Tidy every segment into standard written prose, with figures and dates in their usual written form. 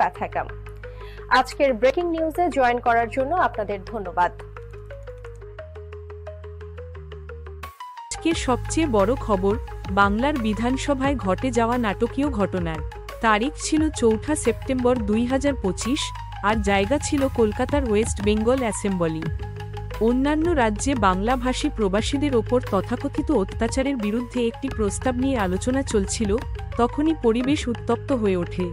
ব্যথাকাম। আজকের ব্রেকিং নিউজে জয়েন করার জন্য আপনাদের ধন্যবাদ। আজকের সবচেয়ে বড় খবর, বাংলার বিধানসভায় ঘটে যাওয়া নাটকীয় ঘটনার তারিখ ছিল 4 সেপ্টেম্বর 2025 আর জায়গা ছিল কলকাতার ওয়েস্ট বেঙ্গল অ্যাসেম্বলি। অন্যান্য রাজ্যে বাংলাভাষী প্রবাসীদের ওপর তথাকথিত অত্যাচারের বিরুদ্ধে একটি প্রস্তাব নিয়ে আলোচনা চলছিল, তখনই পরিবেশ উত্তপ্ত হয়ে ওঠে।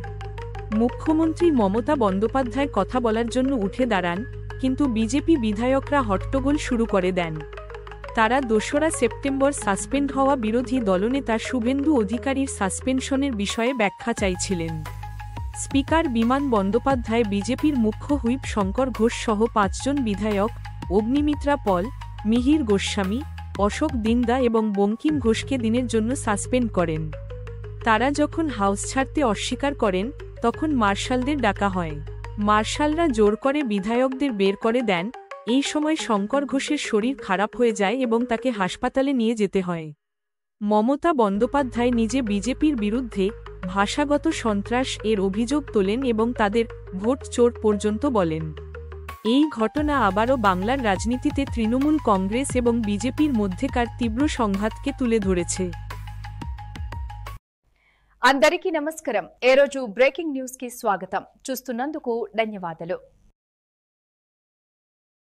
মুখ্যমন্ত্রী মমতা বন্দ্যোপাধ্যায় কথা বলার জন্য উঠে দাঁড়ান, কিন্তু বিজেপি বিধায়করা হট্টগোল শুরু করে দেন। তারা 2 সেপ্টেম্বর সাসপেন্ড হওয়া বিরোধী দলনেতা শুভেন্দু অধিকারীর সাসপেনশনের বিষয়ে ব্যাখ্যা চাইছিলেন। স্পিকার বিমান বন্দ্যোপাধ্যায়, বিজেপির মুখ্য হুইপ শঙ্কর ঘোষ সহ 5 জন বিধায়ক অগ্নিমিত্রা পল, মিহির গোস্বামী, অশোক দিন্দা এবং বঙ্কিম ঘোষকে দিনের জন্য সাসপেন্ড করেন। তারা যখন হাউস ছাড়তে অস্বীকার করেন, তখন মার্শালদের ডাকা হয়। মার্শালরা জোর করে বিধায়কদের বের করে দেন। এই সময় শঙ্কর ঘোষের শরীর খারাপ হয়ে যায় এবং তাকে হাসপাতালে নিয়ে যেতে হয়। মমতা বন্দ্যোপাধ্যায় নিজে বিজেপির বিরুদ্ধে ভাষাগত সন্ত্রাস এর অভিযোগ তোলেন এবং তাদের ভোট চোর পর্যন্ত বলেন। এই ঘটনা আবারও বাংলার রাজনীতিতে তৃণমূল কংগ্রেস এবং বিজেপির মধ্যেকার তীব্র সংঘাতকে তুলে ধরেছে। అందరికీ నమస్కారం. ఏ రోజు బ్రేకింగ్ న్యూస్ కి స్వాగతం. చూస్తున్నందుకు ధన్యవాదాలు.